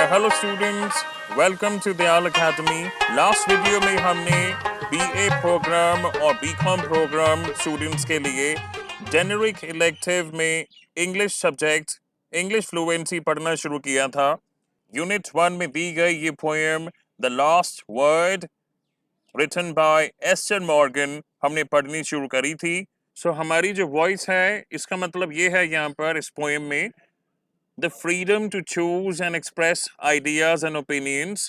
Hello students, welcome to Dayal academy. Last video में हमने BA programme और बीकॉम प्रोग्राम स्टूडेंट्स के लिए जेनरिक इलेक्टिव में इंग्लिश सब्जेक्ट इंग्लिश फ्लुएंसी पढ़ना शुरू किया था। यूनिट 1 में दी गई ये poem the last word written by Esther Morgan हमने पढ़नी शुरू करी थी। सो हमारी जो वॉइस है इसका मतलब ये है यहाँ पर इस पोएम में the freedom to choose and express ideas and opinions।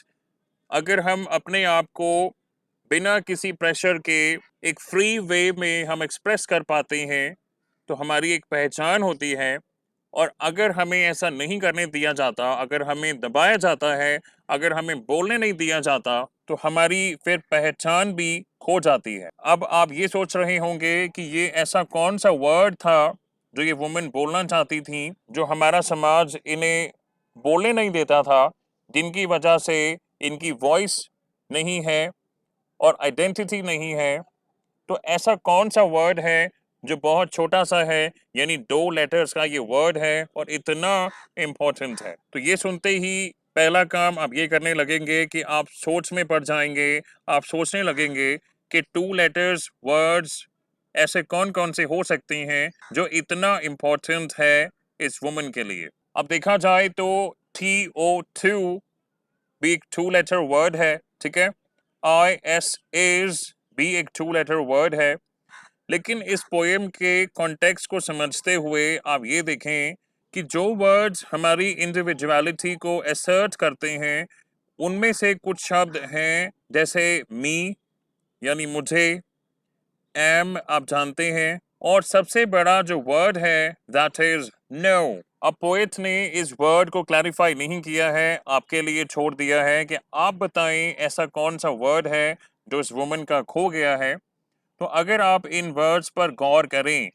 अगर हम अपने आप को बिना किसी प्रेशर के एक फ्री वे में हम एक्सप्रेस कर पाते हैं तो हमारी एक पहचान होती है। और अगर हमें ऐसा नहीं करने दिया जाता, अगर हमें दबाया जाता है, अगर हमें बोलने नहीं दिया जाता तो हमारी फिर पहचान भी खो जाती है। अब आप ये सोच रहे होंगे कि ये ऐसा कौन सा वर्ड था जो ये वुमेन बोलना चाहती थी, जो हमारा समाज इन्हें बोलने नहीं देता था, जिनकी वजह से इनकी वॉइस नहीं है और आइडेंटिटी नहीं है। तो ऐसा कौन सा वर्ड है जो बहुत छोटा सा है, यानी 2 लेटर्स का ये वर्ड है और इतना इम्पोर्टेंट है। तो ये सुनते ही पहला काम आप ये करने लगेंगे कि आप सोच में पड़ जाएंगे। आप सोचने लगेंगे कि 2 लेटर्स वर्ड्स ऐसे कौन कौन से हो सकते हैं जो इतना इम्पोर्टेंट है इस वुमन के लिए। अब देखा जाए तो TO2 भी एक 2 लेटर वर्ड है, ठीक है। IS is भी एक 2 लेटर वर्ड है। लेकिन इस पोएम के कॉन्टेक्स्ट को समझते हुए आप ये देखें कि जो वर्ड्स हमारी इंडिविजुअलिटी को असर्ट करते हैं उनमें से कुछ शब्द हैं जैसे मी यानी मुझे, एम आप जानते हैं, और सबसे बड़ा जो वर्ड है दैट इज नो। अब पोएट ने इस वर्ड को क्लैरिफाई नहीं किया है, आपके लिए छोड़ दिया है कि आप बताएं ऐसा कौन सा वर्ड है जो इस वुमन का खो गया है। तो अगर आप इन वर्ड्स पर गौर करें,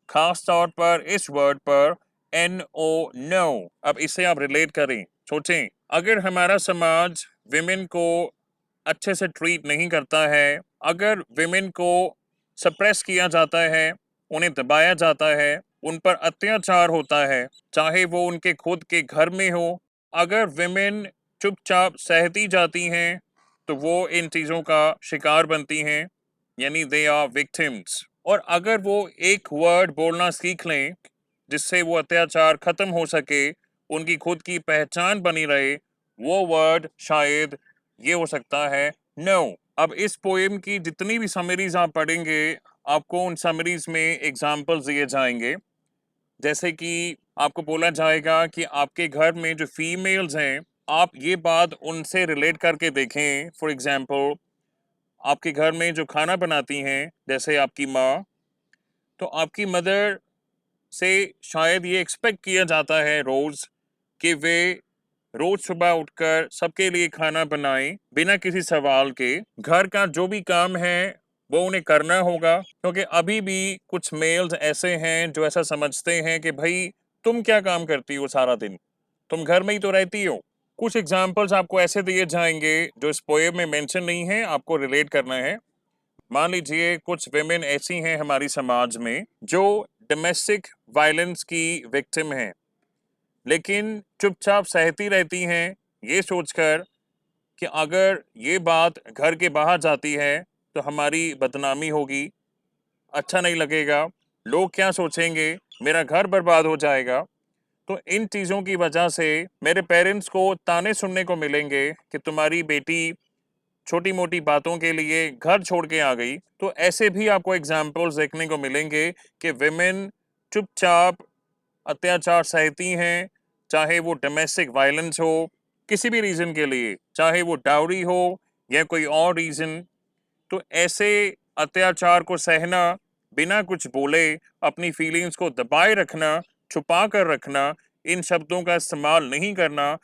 खास तौर पर इस वर्ड पर NO नो, अब इसे आप रिलेट करें, सोचें अगर हमारा समाज विमेन को अच्छे से ट्रीट नहीं करता है, अगर विमेन को सप्रेस किया जाता है, उन्हें दबाया जाता है, उन पर अत्याचार होता है, चाहे वो उनके खुद के घर में हो, अगर विमेन चुपचाप सहती जाती हैं तो वो इन चीज़ों का शिकार बनती हैं, यानी दे आर विक्टिम्स। और अगर वो एक वर्ड बोलना सीख लें जिससे वो अत्याचार खत्म हो सके, उनकी खुद की पहचान बनी रहे, वो वर्ड शायद ये हो सकता है नो। अब इस पोएम की जितनी भी समरीज आप पढ़ेंगे आपको उन समरीज में एग्जाम्पल्स दिए जाएंगे, जैसे कि आपको बोला जाएगा कि आपके घर में जो फीमेल्स हैं आप ये बात उनसे रिलेट करके देखें। फॉर एग्जाम्पल आपके घर में जो खाना बनाती हैं जैसे आपकी माँ, तो आपकी मदर से शायद ये एक्सपेक्ट किया जाता है रोज़ कि वे रोज़ सुबह उठकर सबके लिए खाना बनाएं बिना किसी सवाल के। घर का जो भी काम है वो उन्हें करना होगा, क्योंकि अभी भी कुछ मेल्स ऐसे हैं जो ऐसा समझते हैं कि भाई तुम क्या काम करती हो सारा दिन, तुम घर में ही तो रहती हो। कुछ एग्जाम्पल्स आपको ऐसे दिए जाएंगे जो इस पोएम में मेंशन नहीं है, आपको रिलेट करना है। मान लीजिए कुछ विमेन ऐसी हैं हमारी समाज में जो डोमेस्टिक वायलेंस की विक्टिम हैं, लेकिन चुपचाप सहती रहती हैं ये सोचकर कि अगर ये बात घर के बाहर जाती है तो हमारी बदनामी होगी, अच्छा नहीं लगेगा, लोग क्या सोचेंगे, मेरा घर बर्बाद हो जाएगा। तो इन चीज़ों की वजह से मेरे पेरेंट्स को ताने सुनने को मिलेंगे कि तुम्हारी बेटी छोटी मोटी बातों के लिए घर छोड़ के आ गई। तो ऐसे भी आपको एग्जाम्पल्स देखने को मिलेंगे कि विमेन चुपचाप अत्याचार सहती हैं, चाहे वो डोमेस्टिक वायलेंस हो, किसी भी रीज़न के लिए, चाहे वो डाउरी हो या कोई और रीज़न। तो ऐसे अत्याचार को सहना, बिना कुछ बोले अपनी फीलिंग्स को दबाए रखना, छुपा कर रखना, इन शब्दों का इस्तेमाल नहीं करना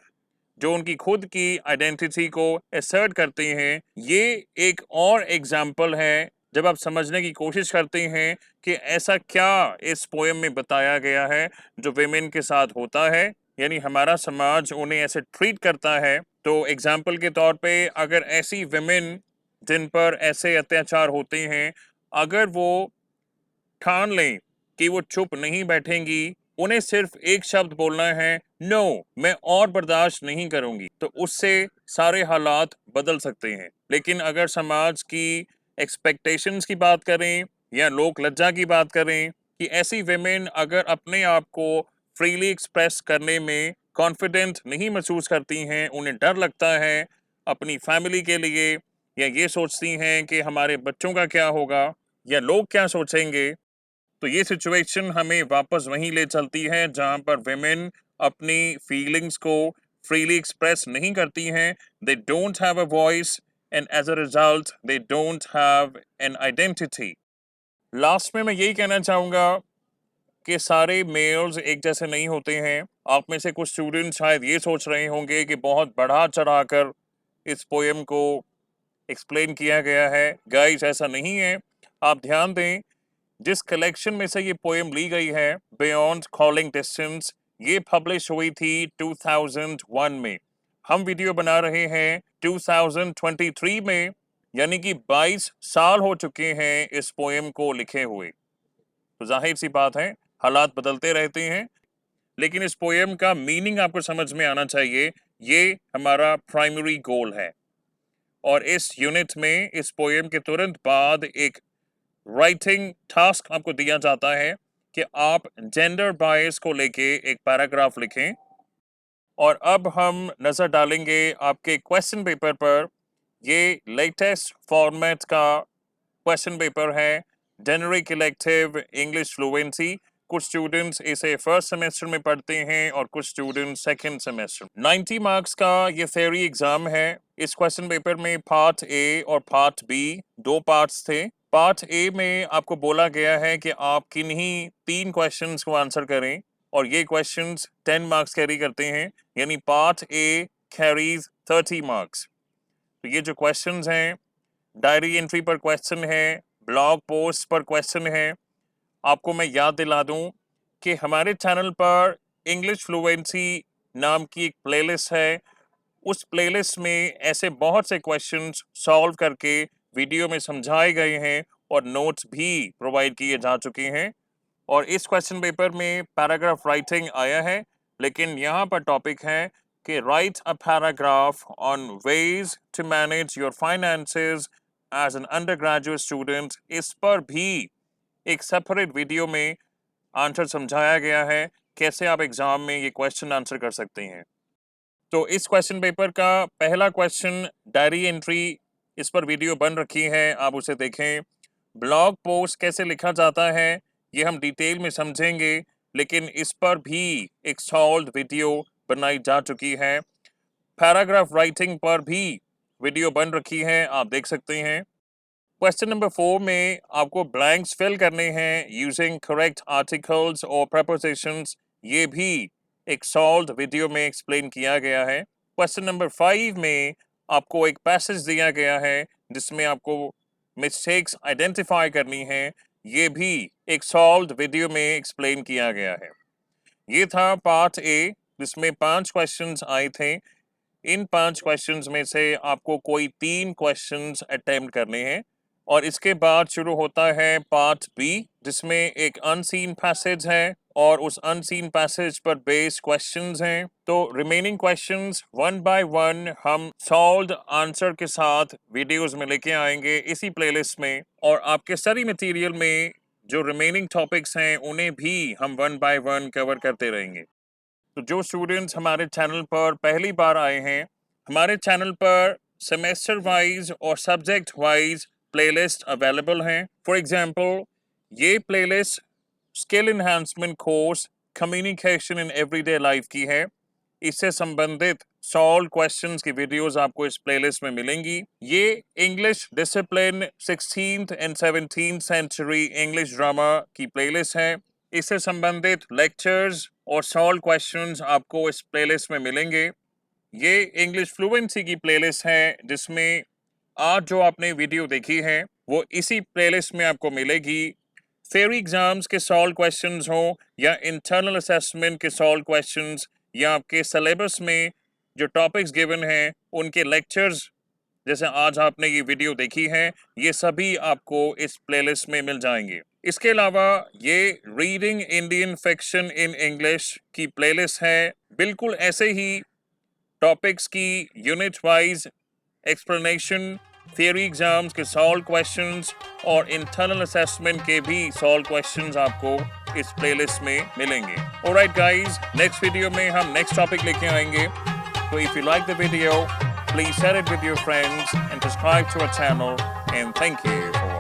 जो उनकी खुद की आइडेंटिटी को असर्ट करते हैं, ये एक और एग्जाम्पल है जब आप समझने की कोशिश करते हैं कि ऐसा क्या इस पोएम में बताया गया है जो विमेन के साथ होता है, यानी हमारा समाज उन्हें ऐसे ट्रीट करता है। तो एग्जाम्पल के तौर पे अगर ऐसी विमेन जिन पर ऐसे अत्याचार होते हैं, अगर वो ठान लें कि वो चुप नहीं बैठेंगी, उन्हें सिर्फ एक शब्द बोलना है, नो मैं और बर्दाश्त नहीं करूंगी, तो उससे सारे हालात बदल सकते हैं। लेकिन अगर समाज की एक्सपेक्टेशंस की बात करें या लोक लज्जा की बात करें कि ऐसी वेमेन अगर अपने आप को फ्रीली एक्सप्रेस करने में कॉन्फिडेंट नहीं महसूस करती हैं, उन्हें डर लगता है अपनी फैमिली के लिए, या ये सोचती हैं कि हमारे बच्चों का क्या होगा या लोग क्या सोचेंगे, तो ये सिचुएशन हमें वापस वहीं ले चलती है जहां पर वेमेन अपनी फीलिंग्स को फ्रीली एक्सप्रेस नहीं करती हैं, they don't have a voice and as a result they don't have an identity. Last में मैं यही कहना चाहूँगा कि सारे मेल्स एक जैसे नहीं होते हैं। आप में से कुछ स्टूडेंट शायद ये सोच रहे होंगे कि बहुत बढ़ा चढ़ाकर इस पोएम को एक्सप्लेन किया गया है। गाइस, ऐसा नहीं है। आप ध्यान दें, जिस कलेक्शन में से ये पोएम ली गई है, बियॉन्ड कॉलिंग डिस्टेंस, ये पब्लिश हुई थी 2001 में। हम वीडियो बना रहे हैं 2023 में, यानी कि 22 साल हो चुके हैं इस पोएम को लिखे हुए। तो जाहिर सी बात है, हालात बदलते रहते हैं, लेकिन इस पोएम का मीनिंग आपको समझ में आना चाहिए। ये हमारा प्राइमरी गोल है। और इस यूनिट में इस पोएम के तुरंत बाद एक राइटिंग टास्क आपको दिया जाता है कि आप जेंडर बायस को लेके एक पैराग्राफ लिखें। और अब हम नज़र डालेंगे आपके क्वेश्चन पेपर पर। ये लेटेस्ट फॉर्मेट का क्वेश्चन पेपर है, जेनरिक इलेक्टिव इंग्लिश फ्लुएंसी। कुछ स्टूडेंट्स इसे फर्स्ट सेमेस्टर में पढ़ते हैं और कुछ स्टूडेंट्स सेकंड सेमेस्टर। 90 मार्क्स का ये थ्योरी एग्जाम है। इस क्वेश्चन पेपर में पार्ट ए और पार्ट बी दो पार्ट्स थे। पार्ट ए में आपको बोला गया है कि आप किन्हीं 3 क्वेश्चंस को आंसर करें, और ये क्वेश्चंस 10 मार्क्स कैरी करते हैं, यानी पार्ट ए कैरीज 30 मार्क्स। तो ये जो क्वेश्चंस हैं, डायरी एंट्री पर क्वेश्चन है, ब्लॉग पोस्ट पर क्वेश्चन है। आपको मैं याद दिला दूं कि हमारे चैनल पर इंग्लिश फ्लुएंसी नाम की एक प्लेलिस्ट है। उस प्लेलिस्ट में ऐसे बहुत से क्वेश्चंस सॉल्व करके वीडियो में समझाए गए हैं और नोट्स भी प्रोवाइड किए जा चुके हैं। और इस क्वेश्चन पेपर में पैराग्राफ राइटिंग आया है, लेकिन यहाँ पर टॉपिक है कि write a paragraph on ways to manage your finances as an undergraduate student. इस पर भी एक सेपरेट वीडियो में आंसर समझाया गया है, कैसे आप एग्जाम में ये क्वेश्चन आंसर कर सकते हैं। तो इस क्वेश्चन पेपर का पहला क्वेश्चन डायरी एंट्री, इस पर वीडियो बन रखी है, आप उसे देखें। ब्लॉग पोस्ट कैसे लिखा जाता है ये हम डिटेल में समझेंगे, लेकिन इस पर भी एक सॉल्व वीडियो बनाई जा चुकी है। पैराग्राफ राइटिंग पर भी वीडियो बन रखी है, आप देख सकते हैं। क्वेश्चन नंबर 4 में आपको ब्लैंक्स फिल करने हैं यूजिंग करेक्ट आर्टिकल्स और प्रपोजिशंस। ये भी एक सॉल्व वीडियो में एक्सप्लेन किया गया है। क्वेश्चन नंबर 5 में आपको एक पैसेज दिया गया है जिसमें आपको मिस्टेक्स आइडेंटिफाई करनी है। ये भी एक सॉल्व वीडियो में एक्सप्लेन किया गया है। ये था पार्ट ए, जिसमें 5 क्वेश्चंस आए थे। इन 5 क्वेश्चंस में से आपको कोई 3 क्वेश्चंस अटेम्प्ट करने हैं, और इसके बाद शुरू होता है पार्ट बी, जिसमें एक अनसीन पैसेज है और उस अनसीन पैसेज पर बेस्ड क्वेश्चंस हैं। तो remaining questions one by one हम सॉल्व्ड आंसर के साथ वीडियोस में लेके आएंगे इसी प्लेलिस्ट में, और आपके स्टडी मटेरियल में जो रिमेनिंग टॉपिक्स हैं उन्हें भी हम वन बाय वन कवर करते रहेंगे। तो जो स्टूडेंट्स हमारे चैनल पर पहली बार आए हैं, हमारे चैनल पर सेमेस्टर वाइज और सब्जेक्ट वाइज प्लेलिस्ट अवेलेबल हैं। फॉर एग्जांपल, ये playlist skill enhancement course communication in everyday life की है। इससे संबंधित सॉल्व क्वेश्चंस की वीडियोस आपको इस प्लेलिस्ट में मिलेंगी। ये English discipline 16th and 17th century English drama की प्लेलिस्ट है। इससे संबंधित लेक्चर्स और सॉल्व क्वेश्चंस आपको इस प्लेलिस्ट में मिलेंगे। ये इंग्लिश फ्लुएंसी की प्लेलिस्ट है, जिसमें आज जो आपने वीडियो देखी है वो इसी प्लेलिस्ट में आपको मिलेगी। थ्योरी एग्जाम्स के सॉल्व क्वेश्चंस हो या इंटरनल असेसमेंट के सॉल्व क्वेश्चंस, या आपके सिलेबस में जो टॉपिक्स गिवन हैं उनके लेक्चर्स, जैसे आज आपने ये वीडियो देखी है, ये सभी आपको इस प्लेलिस्ट में मिल जाएंगे। इसके अलावा ये reading Indian fiction in English की प्लेलिस्ट है। बिल्कुल ऐसे ही टॉपिक्स की unit wise explanation, theory exams के सॉल्व क्वेश्चंस और इंटरनल असेसमेंट के भी सॉल्व क्वेश्चंस आपको इस प्लेलिस्ट में मिलेंगे। ऑलराइट गाइस, नेक्स्ट वीडियो में हम नेक्स्ट टॉपिक लेके आएंगे। तो if you like the video, please share it with your friends and subscribe to our channel and thank you for